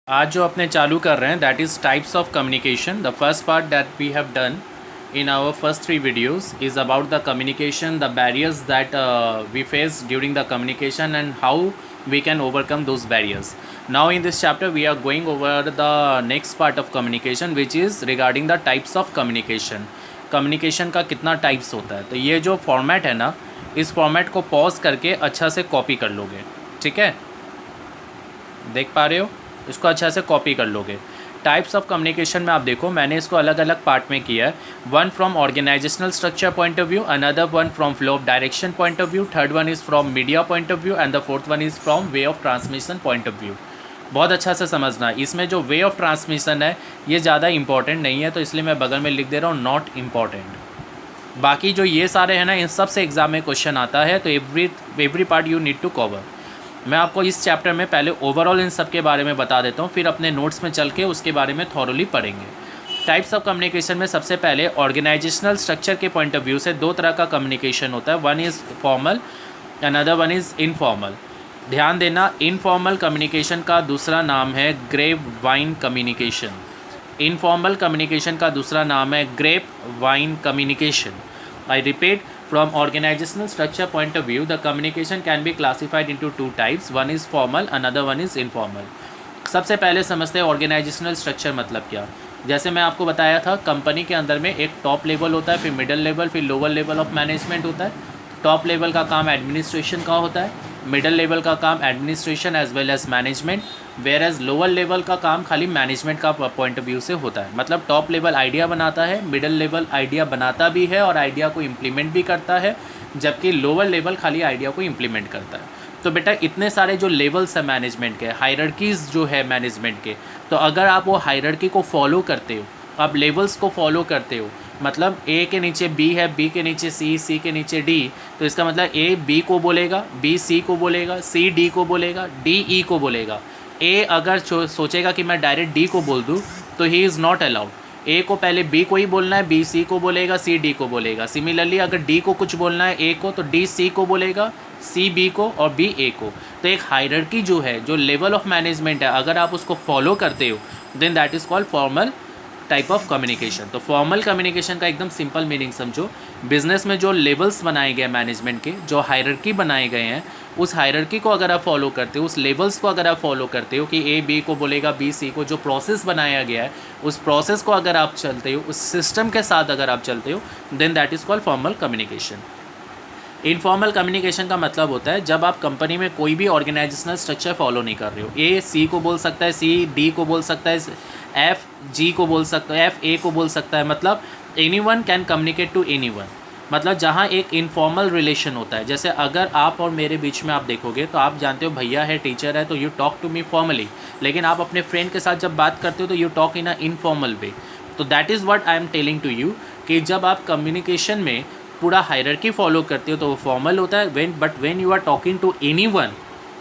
आज जो अपने चालू कर रहे हैं that is types of communication. The first part that we have done in our first three videos is about the communication, the barriers that we face during the communication and how we can overcome those barriers. Now in this chapter we are going over the next part of communication which is regarding the types of communication. communication का कितना types होता है. तो ये जो format है ना, इस फॉर्मेट को पॉज करके अच्छा से कॉपी कर लोगे. ठीक है, देख पा रहे हो, इसको अच्छा से कॉपी कर लोगे. टाइप्स ऑफ कम्युनिकेशन में आप देखो, मैंने इसको अलग अलग पार्ट में किया है. One from organisational structure point of view, another one from flow of direction point of view, third one is from media point of view and the fourth one is from way of transmission point of view. बहुत अच्छा से समझना, इसमें जो वे of transmission है ये ज़्यादा important नहीं है, तो इसलिए मैं बगल में लिख दे रहा हूँ नॉट इम्पॉर्टेंट. बाकी जो ये सारे हैं ना, इन सब से एग्जाम में क्वेश्चन आता है, तो every part you need to cover. मैं आपको इस चैप्टर में पहले ओवरऑल इन सब के बारे में बता देता हूँ, फिर अपने नोट्स में चल के उसके बारे में थॉरोली पढ़ेंगे. टाइप्स ऑफ कम्युनिकेशन में सबसे पहले ऑर्गेनाइजेशनल स्ट्रक्चर के पॉइंट ऑफ व्यू से दो तरह का कम्युनिकेशन होता है. One is formal, another one is informal. ध्यान देना, इनफॉर्मल कम्युनिकेशन का दूसरा नाम है grapevine communication. Informal communication का दूसरा नाम है grapevine communication. I repeat, from organizational structure point of view the communication can be classified into two types. One is formal, another one is informal. सबसे पहले समझते हैं organisational structure मतलब क्या. जैसे मैं आपको बताया था, कंपनी के अंदर में एक टॉप लेवल होता है, फिर मिडिल लेवल, फिर लोअर लेवल ऑफ मैनेजमेंट होता है. टॉप लेवल का काम एडमिनिस्ट्रेशन का होता है, मिडिल लेवल का काम administration as well as management, whereas lower level का काम खाली मैनेजमेंट का पॉइंट ऑफ व्यू से होता है. मतलब टॉप लेवल आइडिया बनाता है, मिडिल लेवल आइडिया बनाता भी है और आइडिया को इम्प्लीमेंट भी करता है, जबकि लोअर लेवल खाली आइडिया को इम्प्लीमेंट करता है. तो बेटा इतने सारे जो लेवल्स हैं मैनेजमेंट के, हायरार्कीज़ जो है मैनेजमेंट के, तो अगर आप वो हायरार्की को फॉलो करते हो, आप लेवल्स को फॉलो करते हो, मतलब ए के नीचे बी है, बी के नीचे सी, सी के नीचे डी, तो इसका मतलब ए बी को बोलेगा, बी सी को बोलेगा, सी डी को बोलेगा, डी ई को बोलेगा. ए अगर सोचेगा कि मैं डायरेक्ट डी को बोल दूँ तो ही इज़ नॉट अलाउड. ए को पहले बी को ही बोलना है, बी सी को बोलेगा, सी डी को बोलेगा. सिमिलरली अगर डी को कुछ बोलना है ए को, तो डी सी को बोलेगा, सी बी को और बी ए को. तो एक हायरार्की जो है, जो लेवल ऑफ मैनेजमेंट है, अगर आप उसको फॉलो करते हो then that is called formal type of communication. तो फॉर्मल कम्युनिकेशन का एकदम सिंपल मीनिंग समझो. बिजनेस में जो लेवल्स बनाए गए मैनेजमेंट के, जो हायरार्की बनाए गए हैं, उस हायरार्की को अगर आप फॉलो करते हो, उस लेवल्स को अगर आप फॉलो करते हो कि ए बी को बोलेगा, बी सी को, जो प्रोसेस बनाया गया है उस प्रोसेस को अगर आप चलते हो, उस सिस्टम के साथ अगर आप चलते हो, then that is called formal communication. Informal communication का मतलब होता है जब आप कंपनी में कोई भी ऑर्गेनाइजेशनल स्ट्रक्चर फॉलो नहीं कर रहे हो. ए सी को बोल सकता है, सी डी को बोल सकता है, एफ जी को बोल सकता है, एफ ए को बोल सकता है. मतलब anyone can communicate to anyone. मतलब जहाँ एक इनफॉर्मल रिलेशन होता है, जैसे अगर आप और मेरे बीच में आप देखोगे तो आप जानते हो भैया है, टीचर है, तो you talk to me formally. लेकिन आप अपने फ्रेंड के साथ जब बात करते हो तो you talk in a informal way. तो that is what I am telling to you कि जब आप कम्युनिकेशन में पूरा हायरार्की फॉलो करते हो तो वो फॉर्मल होता है. But when you are talking to anyone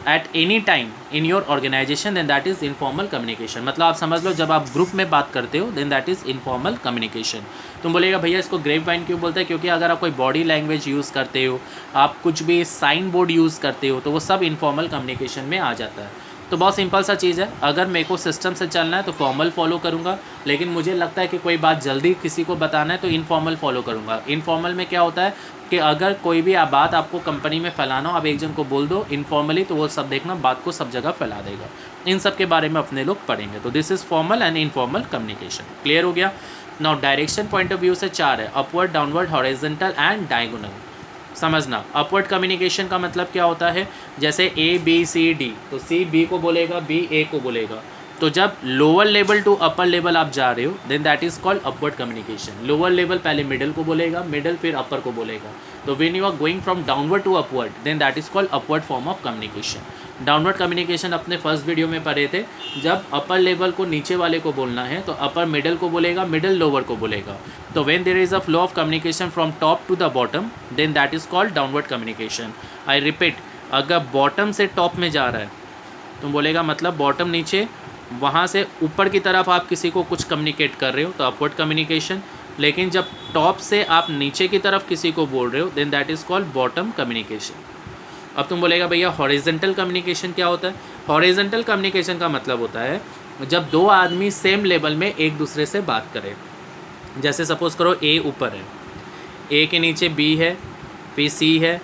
at any time in your organisation then that is informal communication. मतलब आप समझ लो, जब आप ग्रुप में बात करते हो then that is informal communication. तुम बोलेगा भैया इसको ग्रेप वाइन क्यों बोलते हैं? क्योंकि अगर आप कोई बॉडी लैंग्वेज यूज़ करते हो, आप कुछ भी साइन बोर्ड यूज़ करते हो, तो वो सब इनफॉर्मल कम्युनिकेशन में आ जाता है. तो बहुत सिंपल सा चीज़ है, अगर मेरे को सिस्टम से चलना है तो फॉर्मल फॉलो करूँगा, लेकिन मुझे लगता है कि कोई बात जल्दी किसी को बताना है तो इनफॉर्मल फॉलो करूँगा. इनफॉर्मल में क्या होता है कि अगर कोई भी बात आपको कंपनी में फैलाना हो, आप एक जन को बोल दो इनफॉर्मली, तो वो सब देखना बात को सब जगह फैला देगा. इन सब के बारे में अपने लोग पढ़ेंगे. तो this is formal and informal communication. Clear हो गया. Now direction point of view से चार है, upward, downward, horizontal and diagonal. समझना, अपवर्ड कम्युनिकेशन का मतलब क्या होता है, जैसे ए बी सी डी, तो सी बी को बोलेगा, बी ए को बोलेगा. तो जब lower level to upper level आप जा रहे हो then that is called upward communication. Lower level पहले मिडिल को बोलेगा, मिडिल फिर अपर को बोलेगा. तो when you are going from downward to upward then that is called upward form of communication. Downward communication अपने फर्स्ट वीडियो में पढ़े थे. जब अपर लेवल को नीचे वाले को बोलना है तो अपर मिडिल को बोलेगा, मिडिल लोअर को बोलेगा. तो when there is a flow of communication from top to the bottom then that is called downward communication. I repeat, अगर बॉटम से टॉप में जा रहा है तो बोलेगा मतलब बॉटम नीचे, वहाँ से ऊपर की तरफ आप किसी को कुछ कम्युनिकेट कर रहे हो तो अपवर्ड कम्युनिकेशन. लेकिन जब टॉप से आप नीचे की तरफ किसी को बोल रहे हो then that is called bottom communication. अब तुम बोलेगा भैया हॉरिजॉन्टल कम्युनिकेशन क्या होता है? हॉरिजॉन्टल कम्युनिकेशन का मतलब होता है जब दो आदमी सेम लेवल में एक दूसरे से बात करें। जैसे सपोज़ करो ए ऊपर है, ए के नीचे बी है, फिर सी है,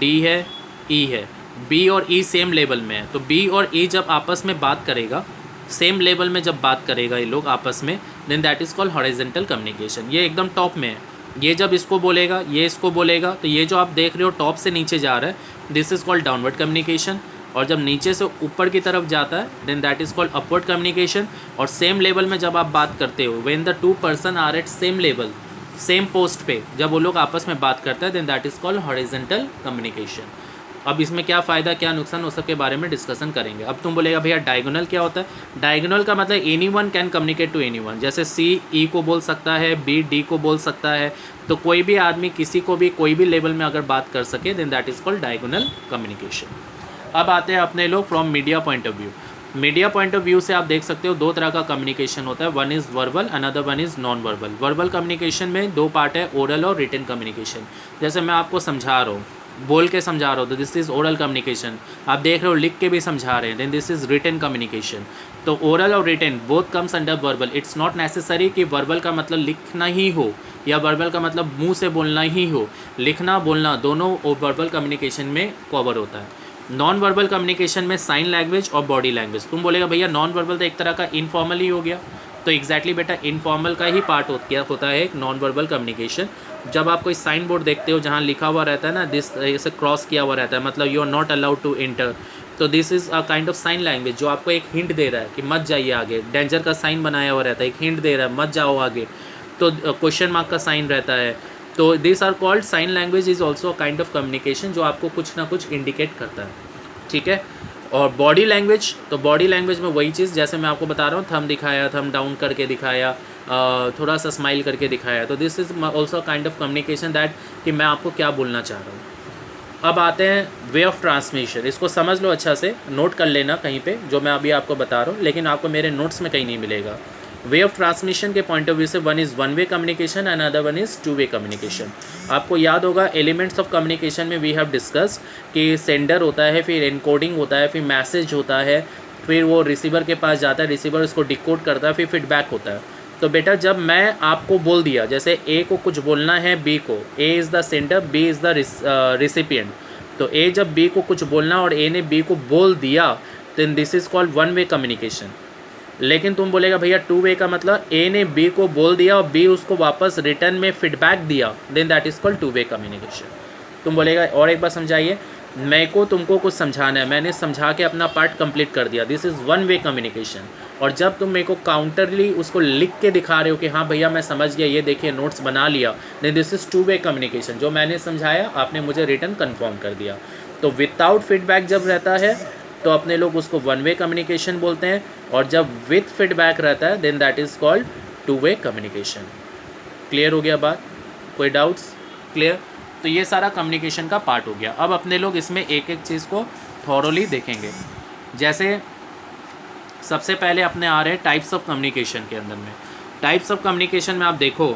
डी है, ई है। बी और ई सेम लेवल में है, तो बी और ई जब आपस में बात करेगा, सेम लेवल में जब बात करेगा ये लोग आपस में, then that is called horizontal communication. ये एकदम टॉप में है, ये जब इसको बोलेगा, ये इसको बोलेगा, तो ये जो आप देख रहे हो टॉप से नीचे जा रहा है, this is called downward communication. और जब नीचे से ऊपर की तरफ जाता है, then that is called upward communication. और सेम लेवल में जब आप बात करते हो, when the two person are at same level, same post पे जब वो लोग आपस में बात करते हैं, then that is called horizontal communication. अब इसमें क्या फ़ायदा क्या नुकसान, वो सब के बारे में डिस्कशन करेंगे। अब तुम बोलेगा भैया डायगोनल क्या होता है। डायगोनल का मतलब anyone can communicate to anyone. जैसे सी ई को बोल सकता है, बी डी को बोल सकता है, तो कोई भी आदमी किसी को भी कोई भी लेवल में अगर बात कर सके, then that is called diagonal communication. अब आते हैं अपने लोग from media point of view. Media point of view से आप देख सकते हो दो तरह का कम्युनिकेशन होता है, one is verbal, another one is non verbal. Verbal communication में दो पार्ट है, ओरल और रिटन कम्युनिकेशन। जैसे मैं आपको समझा रहा हूँ, बोल के समझा रहा हूँ, तो दिस इज़ ओरल कम्युनिकेशन। आप देख रहे हो लिख के भी समझा रहे हैं, then this is written communication. तो ओरल और written both comes under verbal. It's not necessary कि वर्बल का मतलब लिखना ही हो या वर्बल का मतलब मुंह से बोलना ही हो। लिखना बोलना दोनों वर्बल कम्युनिकेशन में कवर होता है। नॉन वर्बल कम्युनिकेशन में साइन लैंग्वेज और बॉडी लैंग्वेज। तुम बोलेगा भैया नॉन वर्बल तो एक तरह का इनफॉर्मल ही हो गया, तो एग्जैक्टली बेटा इनफॉर्मल का ही पार्ट होता है एक नॉन वर्बल कम्युनिकेशन। जब आप कोई साइन बोर्ड देखते हो जहाँ लिखा हुआ रहता है ना, दिस ऐसे क्रॉस किया हुआ रहता है, मतलब you are not allowed to enter, तो this is a kind of sign language जो आपको एक हिंट दे रहा है कि मत जाइए आगे। डेंजर का साइन बनाया हुआ रहता है, एक हिंट दे रहा है मत जाओ आगे। तो क्वेश्चन मार्क का साइन रहता है। तो this are called sign language is also a kind of communication जो आपको कुछ ना कुछ इंडिकेट करता है, ठीक है। और बॉडी लैंग्वेज, तो बॉडी लैंग्वेज में वही चीज़ जैसे मैं आपको बता रहा हूँ, थंब दिखाया, थंब डाउन करके दिखाया, थोड़ा सा स्माइल करके दिखाया, तो this is also kind of communication that कि मैं आपको क्या बोलना चाह रहा हूँ। अब आते हैं वे ऑफ ट्रांसमिशन। इसको समझ लो अच्छा से, नोट कर लेना कहीं पे जो मैं अभी आपको बता रहा हूँ, लेकिन आपको मेरे नोट्स में कहीं नहीं मिलेगा। वे ऑफ ट्रांसमिशन के पॉइंट ऑफ व्यू से one is one way communication and other one is two way communication. आपको याद होगा एलिमेंट्स ऑफ कम्युनिकेशन में वी हैव डिस्कस कि सेंडर होता है, फिर एनकोडिंग होता है, फिर मैसेज होता है, फिर वो रिसीवर के पास जाता है, रिसीवर उसको डिकोड करता है, फिर फीडबैक होता है। तो बेटा जब मैं आपको बोल दिया, जैसे ए को कुछ बोलना है बी को, A is the sender, B is the recipient, तो ए जब बी को कुछ बोलना और ए ने बी को बोल दिया, then this is called one way communication. लेकिन तुम बोलेगा भैया टू वे का मतलब ए ने बी को बोल दिया और बी उसको वापस रिटर्न में फीडबैक दिया, then that is called two way communication. तुम बोलेगा और एक बार समझाइए, मैं को तुमको कुछ समझाना है, मैंने समझा के अपना पार्ट कंप्लीट कर दिया, this is one way communication. और जब तुम मेरे को काउंटरली उसको लिख के दिखा रहे हो कि हाँ भैया मैं समझ गया, ये देखिए नोट्स बना लिया, then this is two way communication. जो मैंने समझाया आपने मुझे रिटर्न कन्फर्म कर दिया। तो विदाउट फीडबैक जब रहता है तो अपने लोग उसको वन वे कम्युनिकेशन बोलते हैं, और जब विथ फीडबैक रहता है then that is called two way communication. Clear हो गया बात? कोई डाउट्स? क्लियर? तो ये सारा कम्युनिकेशन का पार्ट हो गया। अब अपने लोग इसमें एक एक चीज़ को थॉरोली देखेंगे। जैसे सबसे पहले अपने आ रहे हैं टाइप्स ऑफ कम्युनिकेशन के अंदर में। टाइप्स ऑफ कम्युनिकेशन में आप देखो,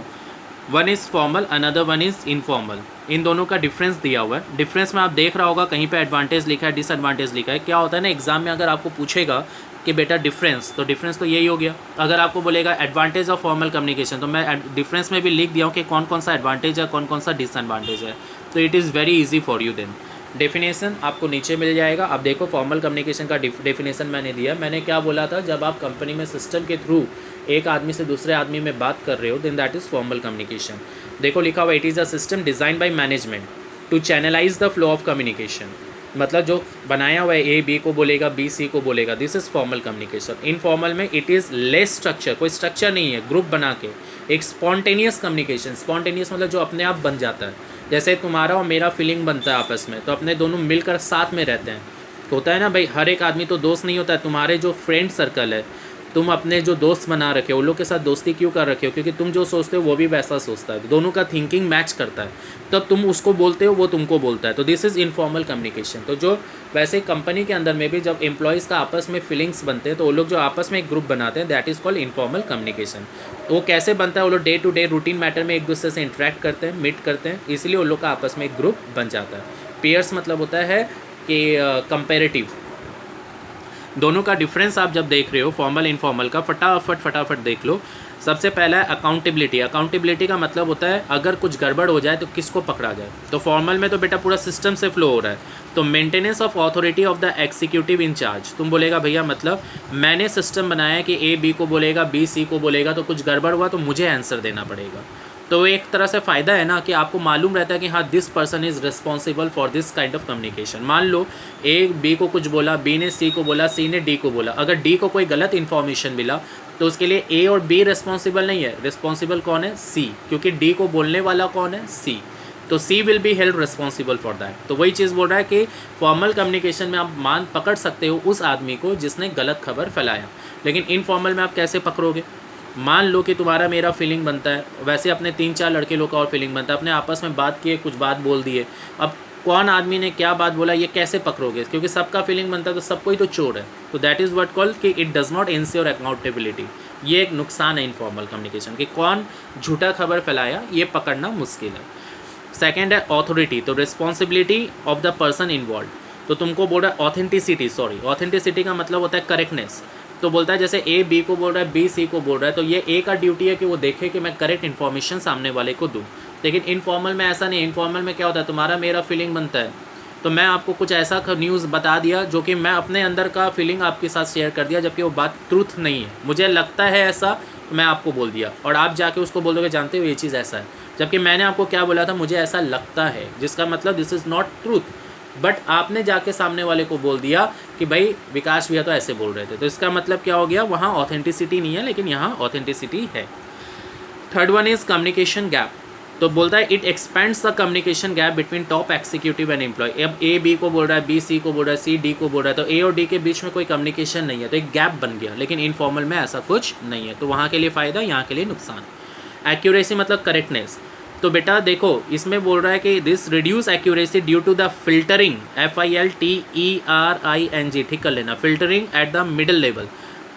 one is formal, another one is informal. इन दोनों का डिफरेंस दिया हुआ है। डिफरेंस में आप देख रहा होगा कहीं पे एडवांटेज लिखा है, डिसएडवांटेज लिखा है। क्या होता है ना, एग्जाम में अगर आपको पूछेगा कि बेटा डिफरेंस, तो डिफरेंस तो यही हो गया। अगर आपको बोलेगा एडवांटेज ऑफ फॉर्मल कम्युनिकेशन, तो मैं डिफरेंस में भी लिख दिया हूँ कि कौन कौन सा एडवांटेज है, कौन कौन सा डिसएडवांटेज है। तो it is very easy for you then. Definition आपको नीचे मिल जाएगा। आप देखो फॉर्मल कम्युनिकेशन का डेफिनेशन मैंने दिया। मैंने क्या बोला था, जब आप कंपनी में सिस्टम के थ्रू एक आदमी से दूसरे आदमी में बात कर रहे हो, then that is formal communication. देखो लिखा हुआ, it is a system design by management to channelise the flow of communication. मतलब जो बनाया हुआ है, ए बी को बोलेगा, बी सी को बोलेगा, this is formal communication. Informal में इट इज़ लेस स्ट्रक्चर, कोई स्ट्रक्चर नहीं है, ग्रुप बना के एक स्पॉन्टेनियस कम्युनिकेशन। स्पॉन्टेनियस मतलब जो अपने आप बन जाता है, जैसे तुम्हारा और मेरा फीलिंग बनता है आपस में, तो अपने दोनों मिलकर साथ में रहते हैं। होता है ना भाई, हर एक आदमी तो दोस्त नहीं होता है। तुम्हारे जो फ्रेंड सर्कल है, तुम अपने जो दोस्त बना रखे हो, उन लोग के साथ दोस्ती क्यों कर रखे हो? क्योंकि तुम जो सोचते हो वो भी वैसा सोचता है, दोनों का थिंकिंग मैच करता है, तब तुम उसको बोलते हो, वो तुमको बोलता है। तो दिस इज़ इनफॉर्मल कम्युनिकेशन। तो जो वैसे कंपनी के अंदर में भी जब एम्प्लॉयज़ का आपस में फीलिंग्स बनते हैं, तो वो लोग जो आपस में एक ग्रुप बनाते हैं, that is called informal communication. वो कैसे बनता है? वो लोग day to day routine matter में एक दूसरे से इंटरेक्ट करते हैं, मीट करते हैं, इसलिए उन लोग का आपस में एक ग्रुप बन जाता है। पेयर्स मतलब होता है कि कंपेरेटिव। दोनों का डिफरेंस आप जब देख रहे हो फॉर्मल इनफॉर्मल का, फटाफट देख लो। सबसे पहला है अकाउंटेबिलिटी। अकाउंटेबिलिटी का मतलब होता है अगर कुछ गड़बड़ हो जाए तो किसको पकड़ा जाए। तो फॉर्मल में तो बेटा पूरा सिस्टम से फ्लो हो रहा है, तो maintenance of authority of the executive incharge. तुम बोलेगा भैया मतलब मैंने सिस्टम बनाया कि ए बी को बोलेगा, बी सी को बोलेगा, तो कुछ गड़बड़ हुआ तो मुझे आंसर देना पड़ेगा। तो एक तरह से फ़ायदा है ना कि आपको मालूम रहता है कि हाँ this person is responsible for this kind of communication. मान लो ए बी को कुछ बोला, बी ने सी को बोला, सी ने डी को बोला, अगर डी को कोई गलत इन्फॉर्मेशन मिला तो उसके लिए ए और बी रिस्पॉन्सिबल नहीं है। रिस्पॉन्सिबल कौन है? सी, क्योंकि डी को बोलने वाला कौन है? सी। तो she will be held responsible for that. तो वही चीज़ बोल रहा है कि फॉर्मल कम्युनिकेशन में आप पकड़ सकते हो उस आदमी को जिसने गलत खबर फैलाया, लेकिन इनफॉर्मल में आप कैसे पकड़ोगे? मान लो कि तुम्हारा मेरा फीलिंग बनता है, वैसे अपने 3-4 लड़के लोग का और फीलिंग बनता है, अपने आपस में बात किए, कुछ बात बोल दिए, अब कौन आदमी ने क्या बात बोला ये कैसे पकड़ोगे? क्योंकि सबका फीलिंग बनता है तो सबको ही तो चोर है। तो दैट इज़ व्हाट कॉल्ड कि it does not ensure accountability. ये एक नुकसान है इनफॉर्मल कम्युनिकेशन कि कौन झूठा खबर फैलाया ये पकड़ना मुश्किल है। सेकेंड है ऑथोरिटी। तो responsibility of the person involve. तो तुमको बोल रहा है ऑथेंटिसिटी, ऑथेंटिसिटी का मतलब होता है करेक्टनेस। तो बोलता है जैसे ए बी को बोल रहा है, बी सी को बोल रहा है, तो ये ए का ड्यूटी है कि वो देखे कि मैं करेक्ट इन्फॉर्मेशन सामने वाले को दूँ। लेकिन इनफॉर्मल में ऐसा नहीं। इनफॉर्मल में क्या होता है, तुम्हारा मेरा फीलिंग बनता है, तो मैं आपको कुछ ऐसा न्यूज़ बता दिया जो कि मैं अपने अंदर का फीलिंग आपके साथ शेयर कर दिया, जबकि वो बात ट्रूथ नहीं है। मुझे लगता है ऐसा, तो मैं आपको बोल दिया, और आप जाके उसको बोल दोगे जानते हो ये चीज़ ऐसा है, जबकि मैंने आपको क्या बोला था, मुझे ऐसा लगता है, जिसका मतलब this is not truth. But आपने जाके सामने वाले को बोल दिया कि भाई विकास भैया तो ऐसे बोल रहे थे, तो इसका मतलब क्या हो गया, वहाँ ऑथेंटिसिटी नहीं है, लेकिन यहाँ ऑथेंटिसिटी है। Third one is communication gap. तो बोलता है it expands the communication gap between top executive and employ. अब ए बी को बोल रहा है, बी सी को बोल रहा है, सी डी को बोल रहा है, तो ए और डी के बीच में कोई कम्युनिकेशन नहीं है, तो एक गैप बन गया। लेकिन इनफॉर्मल में ऐसा कुछ नहीं है, तो वहाँ के लिए फ़ायदा, यहाँ के लिए नुकसान। एक्यूरेसी मतलब करेक्टनेस। तो बेटा देखो इसमें बोल रहा है कि this reduce accuracy due to the filtering, FILTERING, ठीक कर लेना, filtering at the middle level.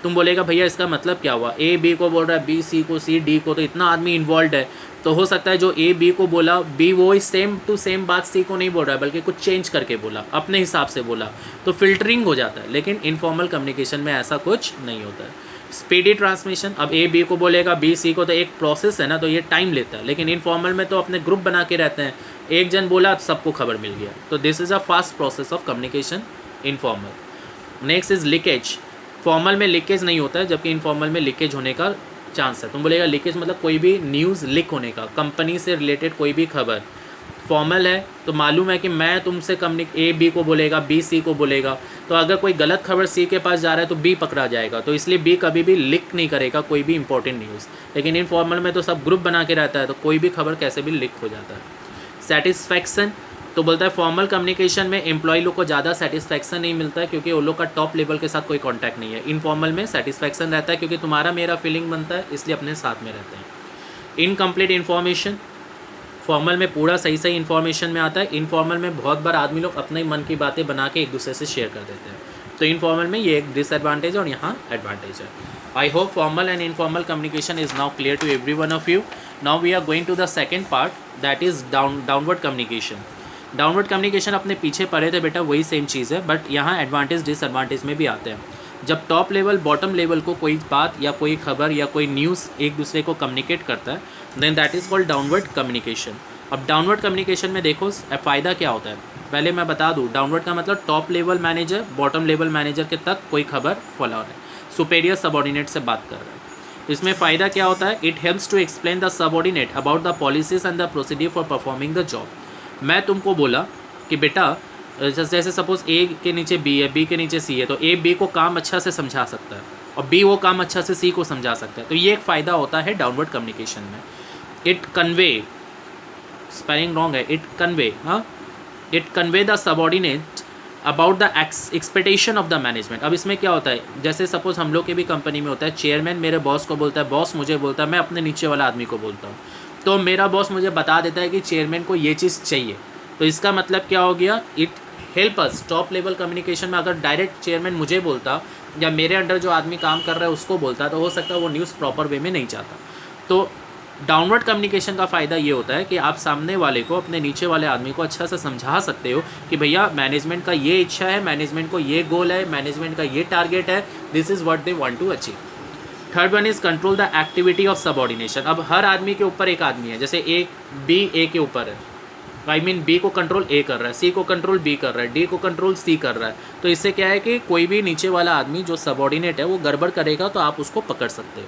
तुम बोलेगा भैया इसका मतलब क्या हुआ, ए बी को बोल रहा है, बी सी को, सी डी को, तो इतना आदमी इन्वॉल्व है, तो हो सकता है जो ए बी को बोला, बी वो सेम टू सेम बात सी को नहीं बोल रहा है, बल्कि कुछ चेंज करके बोला, अपने हिसाब से बोला, तो फिल्टरिंग हो जाता है। लेकिन इनफॉर्मल कम्युनिकेशन में ऐसा कुछ नहीं होता है। स्पीडी ट्रांसमिशन, अब ए बी को बोलेगा, बी सी को, तो एक प्रोसेस है ना, तो ये टाइम लेता है। लेकिन इनफॉर्मल में तो अपने ग्रुप बना के रहते हैं, एक जन बोला तो सबको खबर मिल गया, तो this is a fast process of communication informal. Next is leakage. Formal में लीकेज नहीं होता है, जबकि इनफॉर्मल में लीकेज होने का चांस है। तुम बोलेगा लीकेज मतलब कोई भी न्यूज़ लीक होने का, कंपनी से रिलेटेड कोई भी खबर। फॉर्मल है तो मालूम है कि मैं तुमसे ए बी को बोलेगा, बी सी को बोलेगा, तो अगर कोई गलत खबर सी के पास जा रहा है तो बी पकड़ा जाएगा, तो इसलिए बी कभी भी लीक नहीं करेगा कोई भी इंपॉर्टेंट न्यूज़। लेकिन इनफॉर्मल में तो सब ग्रुप बना के रहता है, तो कोई भी खबर कैसे भी लीक हो जाता है। सेटिस्फैक्शन, तो बोलता है फॉर्मल कम्युनिकेशन में एम्प्लॉय लोग को ज़्यादा सेटिस्फैक्शन नहीं मिलता है, क्योंकि वो लोग का टॉप लेवल के साथ कोई कॉन्टैक्ट नहीं है। इनफॉर्मल में सेटिस्फैक्शन रहता है, क्योंकि तुम्हारा मेरा फीलिंग बनता है, इसलिए अपने साथ में रहते हैं। इनकम्प्लीट इन्फॉर्मेशन, फॉर्मल में पूरा सही सही इन्फॉर्मेशन में आता है। इनफॉर्मल में बहुत बार आदमी लोग अपने मन की बातें बना के एक दूसरे से शेयर कर देते हैं, तो इनफॉर्मल में ये एक डिसएडवांटेज और यहाँ एडवांटेज है। I hope formal and informal communication is now clear to every one of you. Now we are going to the second part, that is downward communication. Downward communication अपने पीछे पढ़े थे बेटा, वही सेम चीज़ है, बट यहाँ advantage disadvantage में भी आते हैं। जब टॉप लेवल बॉटम लेवल को कोई बात या कोई खबर या कोई न्यूज़ एक दूसरे को कम्युनिकेट करता है, then that is called downward communication. अब डाउनवर्ड कम्युनिकेशन में देखो फ़ायदा क्या होता है, पहले मैं बता दूँ। डाउनवर्ड का मतलब top level manager bottom level manager के तक कोई खबर फैला रहा है, सुपेरियर सबऑर्डिनेट से बात कर रहा है। इसमें फ़ायदा क्या होता है, it helps to explain the subordinate about the policies and the procedure for performing the job. मैं तुमको बोला कि बेटा जैसे सपोज ए के नीचे बी है, बी के नीचे सी है, तो ए बी को काम अच्छा से समझा सकता है और बी वो काम अच्छा से सी को समझा सकता है, तो ये एक फ़ायदा होता है डाउनवर्ड कम्युनिकेशन में। इट कन्वे, स्पेलिंग रॉन्ग है, इट कन्वे, हाँ, it convey the subordinate about the expectation of the management. अब इसमें क्या होता है, जैसे सपोज हम लोग के भी कंपनी में होता है, चेयरमैन मेरे बॉस को बोलता है, बॉस मुझे बोलता है, मैं अपने नीचे वाला आदमी को बोलता हूँ, तो मेरा बॉस मुझे बता देता है कि चेयरमैन को ये चीज़ चाहिए, तो इसका मतलब क्या हो गया, it help us top level communication में। अगर डायरेक्ट चेयरमैन मुझे बोलता या मेरे अंडर जो आदमी काम कर रहा है उसको बोलता, तो हो सकता है वो न्यूज़ प्रॉपर वे में नहीं जाता। तो डाउनवर्ड कम्युनिकेशन का फ़ायदा ये होता है कि आप सामने वाले को, अपने नीचे वाले आदमी को अच्छा से समझा सकते हो कि भैया मैनेजमेंट का ये इच्छा है, मैनेजमेंट को ये गोल है, मैनेजमेंट का ये टारगेट है, this is what they want to achieve. Third one is control the activity of subordination. अब हर आदमी के ऊपर एक आदमी है, जैसे ए बी ए के ऊपर है, आई मीन बी को कंट्रोल ए कर रहा है, सी को कंट्रोल बी कर रहा है, डी को कंट्रोल सी कर रहा है। तो इससे क्या है कि कोई भी नीचे वाला आदमी जो सबऑर्डिनेट है वो गड़बड़ करेगा तो आप उसको पकड़ सकते हो।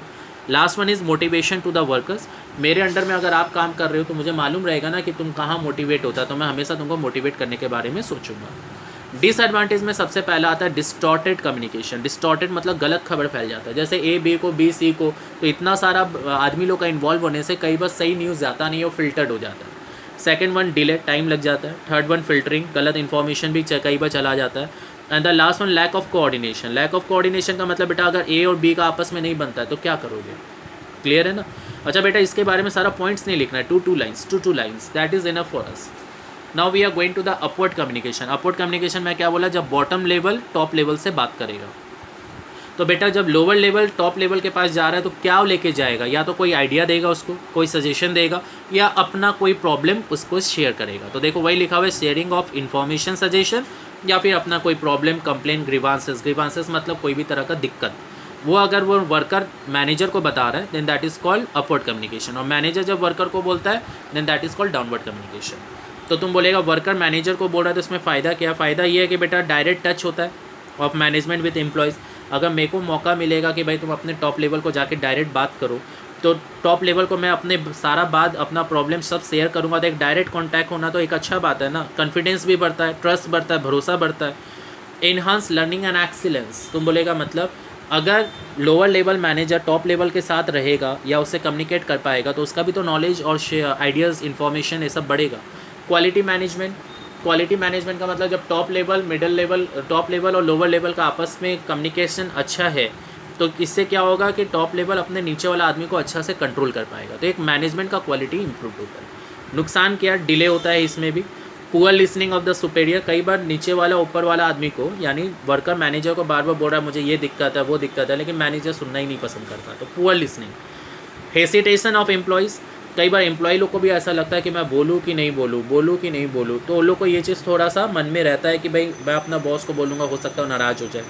Last one is motivation to the workers. मेरे अंडर में अगर आप काम कर रहे हो तो मुझे मालूम रहेगा ना कि तुम कहाँ मोटिवेट होता है, तो मैं हमेशा तुमको मोटिवेट करने के बारे में सोचूंगा। डिसएडवांटेज में सबसे पहला आता है डिस्टॉर्टेड कम्युनिकेशन। डिस्टॉर्टेड मतलब गलत खबर फैल जाता है, जैसे ए बी को बी सी को, तो इतना सारा आदमी लोग का इन्वॉल्व होने से कई बार सही न्यूज़ जाता नहीं है, वो फिल्टर्ड हो जाता है। सेकेंड वन डिले, टाइम लग जाता है। थर्ड वन फिल्टरिंग, गलत इन्फॉर्मेशन भी कई बार चला जाता है। And the last one lack of coordination. Lack of coordination का मतलब बेटा अगर ए और बी का आपस में नहीं बनता है तो क्या करोगे, क्लियर है ना। अच्छा बेटा इसके बारे में सारा पॉइंट्स नहीं लिखना है, two lines that is enough for us. Now we are going to the upward communication. Upward communication में क्या बोला, जब बॉटम लेवल टॉप लेवल से बात करेगा। तो बेटा जब लोअर लेवल टॉप लेवल के पास जा रहा है तो क्या लेके जाएगा, या तो कोई आइडिया देगा उसको, कोई सजेशन देगा, या अपना कोई प्रॉब्लम उसको शेयर करेगा। तो देखो वही लिखा हुआ है, शेयरिंग ऑफ इन्फॉर्मेशन सजेशन, या फिर अपना कोई प्रॉब्लम कंप्लेन ग्रीवांसेस मतलब कोई भी तरह का दिक्कत, वो अगर वो वर्कर मैनेजर को बता रहा है then that is called upward communication. और मैनेजर जब वर्कर को बोलता है then that is called downward communication. तो तुम बोलेगा वर्कर मैनेजर को बोल रहा है तो इसमें फ़ायदा क्या है, फ़ायदा ये है कि बेटा डायरेक्ट टच होता है ऑफ मैनेजमेंट विद एम्प्लॉयज़। अगर मेरे को मौका मिलेगा कि भाई तुम अपने टॉप लेवल को जाके डायरेक्ट बात करो, तो टॉप लेवल को मैं अपने सारा बात, अपना प्रॉब्लम सब शेयर करूँगा, तो एक डायरेक्ट कॉन्टैक्ट होना तो एक अच्छा बात है ना, कॉन्फिडेंस भी बढ़ता है, ट्रस्ट बढ़ता है, भरोसा बढ़ता है। एनहांस लर्निंग एंड एक्सीलेंस, तुम बोलेगा मतलब अगर lower level manager top level के साथ रहेगा या उससे कम्युनिकेट कर पाएगा तो उसका भी तो नॉलेज और आइडियाज़ इन्फॉर्मेशन ये सब बढ़ेगा। क्वालिटी मैनेजमेंट, क्वालिटी मैनेजमेंट का मतलब जब टॉप लेवल और लोअर लेवल का आपस में कम्युनिकेशन अच्छा है तो इससे क्या होगा कि टॉप लेवल अपने नीचे वाला आदमी को अच्छा से कंट्रोल कर पाएगा, तो एक मैनेजमेंट का क्वालिटी इंप्रूव होता है। नुकसान क्या, डिले होता है इसमें भी। Poor listening of the superior, कई बार नीचे वाला ऊपर वाला आदमी को यानी वर्कर मैनेजर को बार बार बोल रहा है मुझे ये दिक्कत है वो दिक्कत है, लेकिन मैनेजर सुनना ही नहीं पसंद करता, तो poor listening. Hesitation of employees, कई बार एम्प्लॉय लोग को भी ऐसा लगता है कि मैं बोलूँ कि नहीं बोलूँ, तो उन लोग को ये चीज़ थोड़ा सा मन में रहता है कि भाई मैं अपना बॉस को बोलूँगा, हो सकता है नाराज़ हो जाए।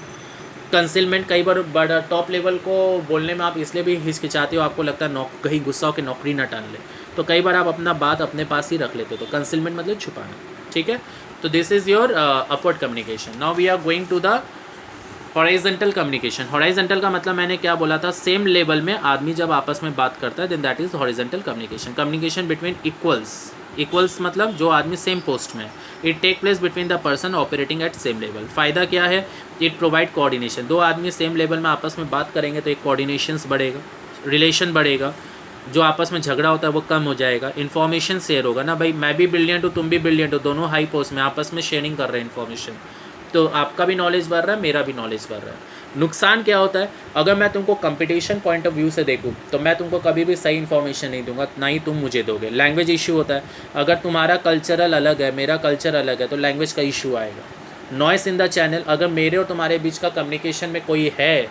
कंसीलमेंट, कई बार बड़ा टॉप लेवल को बोलने में आप इसलिए भी हिचकिचाते हो, आपको लगता है कहीं गुस्सा हो के नौकरी ना टान ले, तो कई बार आप अपना बात अपने पास ही रख लेते हो, तो कंसीलमेंट मतलब छुपाना, ठीक है। तो this is your upward communication. Now we are going to the horizontal communication. Horizontal का मतलब मैंने क्या बोला था, सेम लेवल में आदमी जब आपस में बात करता है then that is horizontal communication. Communication between equals मतलब जो आदमी सेम पोस्ट में, it take place between the person operating at same level. फ़ायदा क्या है, इट प्रोवाइड कोऑर्डिनेशन। दो आदमी सेम लेवल में आपस में बात करेंगे तो एक कोऑर्डिनेशंस बढ़ेगा, रिलेशन बढ़ेगा, जो आपस में झगड़ा होता है वो कम हो जाएगा, इन्फॉर्मेशन शेयर होगा ना, भाई मैं भी ब्रिलियंट हूँ तुम भी ब्रिलियंट हो, दोनों हाई पोस्ट में आपस में शेयरिंग कर रहे हैं इन्फॉर्मेशन, तो आपका भी नॉलेज बढ़ रहा है, मेरा भी नॉलेज बढ़ रहा है। नुकसान क्या होता है, अगर मैं तुमको कंपटीशन पॉइंट ऑफ व्यू से देखूँ तो मैं तुमको कभी भी सही इन्फॉर्मेशन नहीं दूंगा, ना ही तुम मुझे दोगे। लैंग्वेज इशू होता है, अगर तुम्हारा कल्चरल अलग है, मेरा कल्चर अलग है, तो लैंग्वेज का इशू आएगा। नॉइस इन द चैनल, अगर मेरे और तुम्हारे बीच का कम्युनिकेशन में कोई है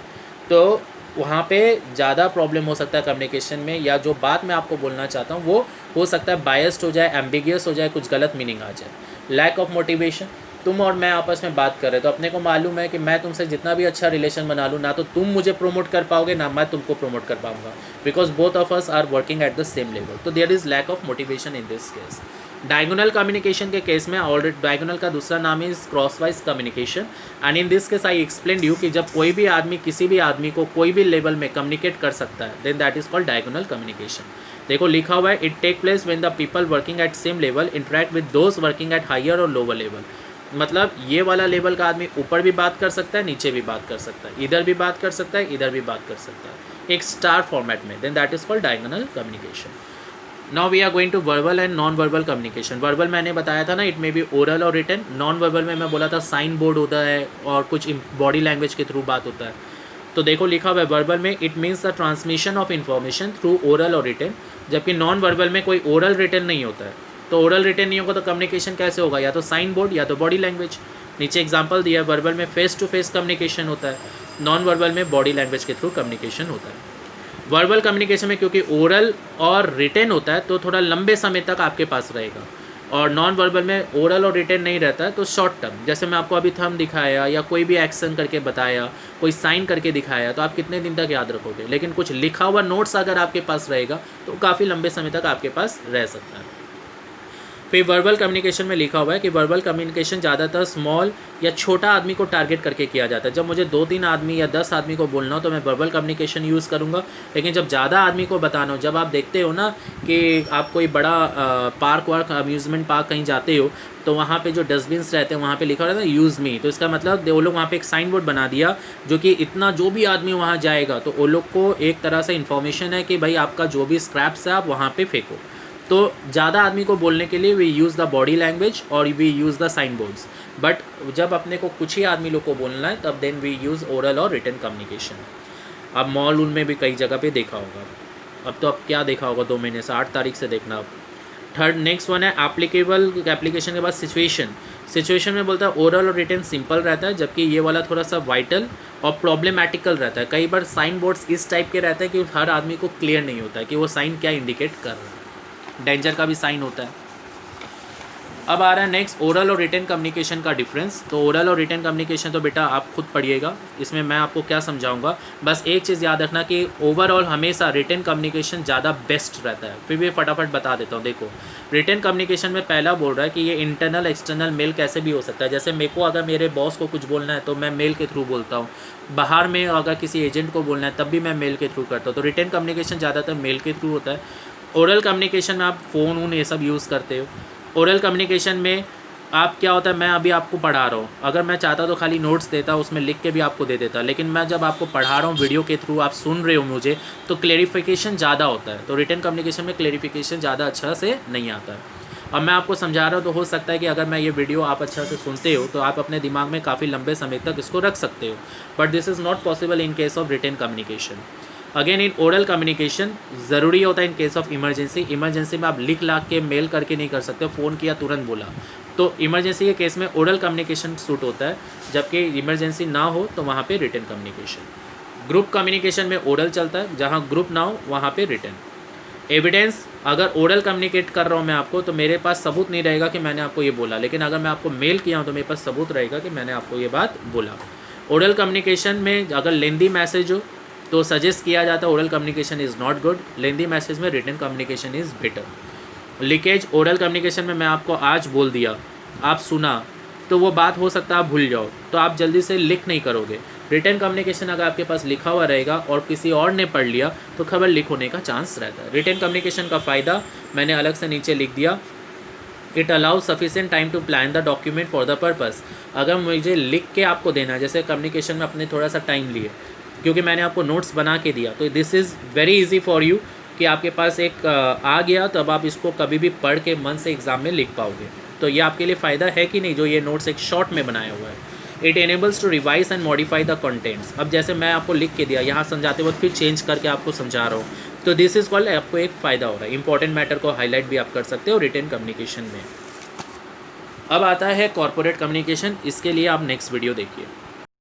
तो वहाँ पे ज़्यादा प्रॉब्लम हो सकता है कम्युनिकेशन में, या जो बात मैं आपको बोलना चाहता हूँ वो हो सकता है बायस्ड हो जाए, एम्बिगियस हो जाए, कुछ गलत मीनिंग आ जाए। लैक ऑफ मोटिवेशन, तुम और मैं आपस में बात कर रहे तो अपने को मालूम है कि मैं तुमसे जितना भी अच्छा रिलेशन बना लूँ, ना तो तुम मुझे प्रमोट कर पाओगे ना मैं तुमको प्रमोट कर पाऊँगा, because both of us are working at the same level, तो there is lack of motivation in this case. Diagonal communication के केस में ऑलरेडी डायगोनल का दूसरा नाम is crosswise communication, and in this case I explain you कि जब कोई भी आदमी किसी भी आदमी को कोई भी लेवल में कम्युनिकेट कर सकता है then that is called diagonal communication. देखो लिखा हुआ है, it take place when the people working at same level interact with those working at higher और लोअर लेवल। मतलब ये वाला लेवल का आदमी ऊपर भी बात कर सकता है, नीचे भी बात कर सकता है, इधर भी बात कर सकता है, इधर भी बात कर सकता है, एक स्टार फॉर्मेट में, then that is called diagonal communication. Now we are going to verbal and non verbal communication. Verbal मैंने बताया था ना, इट मे बी ओरल और रिटन। नॉन वर्बल में मैं बोला था साइन बोर्ड होता है और कुछ बॉडी लैंग्वेज के थ्रू बात होता है। तो देखो लिखा हुआ है वर्बल में, it means the transmission of information through oral और रिटन, जबकि नॉन वर्बल में कोई ओरल रिटन नहीं होता है। तो ओरल रिटन नहीं होगा तो कम्युनिकेशन कैसे होगा, या तो साइन बोर्ड या तो बॉडी लैंग्वेज। नीचे एग्जाम्पल दिया है, वर्बल में फेस टू फेस कम्युनिकेशन होता है, नॉन वर्बल में बॉडी लैंग्वेज के थ्रू कम्युनिकेशन होता है। वर्बल कम्युनिकेशन में क्योंकि ओरल और रिटेन होता है तो थोड़ा लंबे समय तक आपके पास रहेगा, और नॉन वर्बल में ओरल और रिटेन नहीं रहता है तो शॉर्ट टर्म, जैसे मैं आपको अभी थंब दिखाया या कोई भी एक्शन करके बताया, कोई साइन करके दिखाया, तो आप कितने दिन तक याद रखोगे। लेकिन कुछ लिखा हुआ नोट्स अगर आपके पास रहेगा तो काफ़ी लंबे समय तक आपके पास रह सकता है। फिर वर्बल कम्युनिकेशन में लिखा हुआ है कि वर्बल कम्युनिकेशन ज़्यादातर स्मॉल या छोटा आदमी को टारगेट करके किया जाता है। जब मुझे 2-3 आदमी या 10 आदमी को बोलना हो तो मैं वर्बल कम्युनिकेशन यूज़ करूँगा। लेकिन जब ज़्यादा आदमी को बताना हो, जब आप देखते हो ना कि आप कोई बड़ा पार्क वार्क अम्यूज़मेंट पार्क कहीं जाते हो तो वहाँ पे जो डस्टबिन्स रहते हैं वहाँ पे लिखा रहता है यूज़ मी, तो इसका मतलब वो लोग वहाँ पे एक साइन बोर्ड बना दिया जो कि इतना जो भी आदमी वहाँ जाएगा तो वो लोग को एक तरह से इन्फॉर्मेशन है कि भाई आपका जो भी स्क्रैप्स है आप वहाँ पे फेंको। तो ज़्यादा आदमी को बोलने के लिए we use the body language और we use the sign boards, but जब अपने को कुछ ही आदमी लोग को बोलना है तब देन वी यूज़ ओरल और रिटन कम्युनिकेशन। अब मॉल उनमें भी कई जगह पे देखा होगा, अब तो अब क्या देखा होगा 2 महीने से, 8 तारीख से देखना। अब थर्ड नेक्स्ट वन है एप्लीकेबल एप्लीकेशन के बाद सिचुएशन में बोलता है ओरल और रिटन सिंपल रहता है, जबकि ये वाला थोड़ा सा वाइटल और प्रॉब्लमेटिकल रहता है। कई बार साइन बोर्ड्स इस टाइप के रहते हैं कि हर आदमी को क्लियर नहीं होता है कि वो साइन क्या इंडिकेट कर रहा है। डेंजर का भी साइन होता है। अब आ रहा है नेक्स्ट ओरल और रिटन कम्युनिकेशन का डिफरेंस। तो ओरल और रिटन कम्युनिकेशन तो बेटा आप खुद पढ़िएगा, इसमें मैं आपको क्या समझाऊंगा, बस एक चीज़ याद रखना कि ओवरऑल हमेशा रिटन कम्युनिकेशन ज़्यादा बेस्ट रहता है। फिर भी फटाफट बता देता हूँ। देखो रिटन कम्युनिकेशन में पहला बोल रहा है कि ये इंटरनल एक्सटर्नल मेल कैसे भी हो सकता है। जैसे मेरे को अगर मेरे बॉस को कुछ बोलना है तो मैं मेल के थ्रू बोलता हूँ, बाहर में अगर किसी एजेंट को बोलना है तब भी मैं मेल के थ्रू करता हूँ। तो रिटन कम्युनिकेशन ज़्यादातर मेल के थ्रू होता है। ओरल कम्युनिकेशन में आप फ़ोन ये सब यूज़ करते हो। ओरल कम्युनिकेशन में आप क्या होता है, मैं अभी आपको पढ़ा रहा हूँ, अगर मैं चाहता तो खाली नोट्स देता, उसमें लिख के भी आपको दे देता, लेकिन मैं जब आपको पढ़ा रहा हूँ वीडियो के थ्रू, आप सुन रहे हो मुझे, तो क्लेरिफिकेशन ज़्यादा होता है। तो रिटन कम्युनिकेशन में क्लेरिफिकेशन ज़्यादा अच्छा से नहीं आता है। अब मैं आपको समझा रहा हूँ तो हो सकता है कि अगर मैं ये वीडियो आप अच्छा से सुनते हो तो आप अपने दिमाग में काफ़ी लंबे समय तक इसको रख सकते हो, but this is not possible in case of written communication. Again in oral communication ज़रूरी होता है इन केस ऑफ इमरजेंसी में आप लिख ला के मेल करके नहीं कर सकते, फ़ोन किया तुरंत बोला, तो इमरजेंसी के केस में ओरल कम्युनिकेशन सूट होता है, जबकि इमरजेंसी ना हो तो वहाँ पे रिटन कम्युनिकेशन। ग्रुप कम्युनिकेशन में ओरल चलता है, जहाँ ग्रुप ना हो वहाँ पे रिटन। एविडेंस, अगर ओरल कम्युनिकेट कर रहा हूँ मैं आपको तो मेरे पास सबूत नहीं रहेगा कि मैंने आपको ये बोला, लेकिन अगर मैं आपको मेल किया हूँ तो मेरे पास सबूत रहेगा कि मैंने आपको ये बात बोला। ओरल कम्युनिकेशन में अगर लेंदी मैसेज हो तो सजेस्ट किया जाता है oral communication is not good, lengthy message में written communication is better. Leakage, oral communication में मैं आपको आज बोल दिया, आप सुना, तो वो बात हो सकता है आप भूल जाओ, तो आप जल्दी से लिख नहीं करोगे। रिटन कम्युनिकेशन अगर आपके पास लिखा हुआ रहेगा और किसी और ने पढ़ लिया तो खबर लीक होने का चांस रहता है। रिटन कम्युनिकेशन का फ़ायदा मैंने अलग से नीचे लिख दिया, it allow sufficient time to plan the document for the purpose. अगर मुझे लिख के आपको देना है, जैसे कम्युनिकेशन में अपने थोड़ा सा टाइम लिए क्योंकि मैंने आपको नोट्स बना के दिया, तो this is very easy for you कि आपके पास एक आ गया तब आप इसको कभी भी पढ़ के मन से एग्ज़ाम में लिख पाओगे। तो ये आपके लिए फ़ायदा है कि नहीं, जो ये नोट्स एक शॉर्ट में बनाया हुआ है। It enables to revise and modify the contents. अब जैसे मैं आपको लिख के दिया, यहाँ समझाते वक्त फिर चेंज करके आपको समझा रहा हूँ, तो दिस इज़ कॉल्ड, आपको एक फ़ायदा हो रहा है। इंपॉर्टेंट मैटर को हाईलाइट भी आप कर सकते हो रिटन कम्युनिकेशन में। अब आता है कॉर्पोरेट कम्युनिकेशन, इसके लिए आप नेक्स्ट वीडियो देखिए।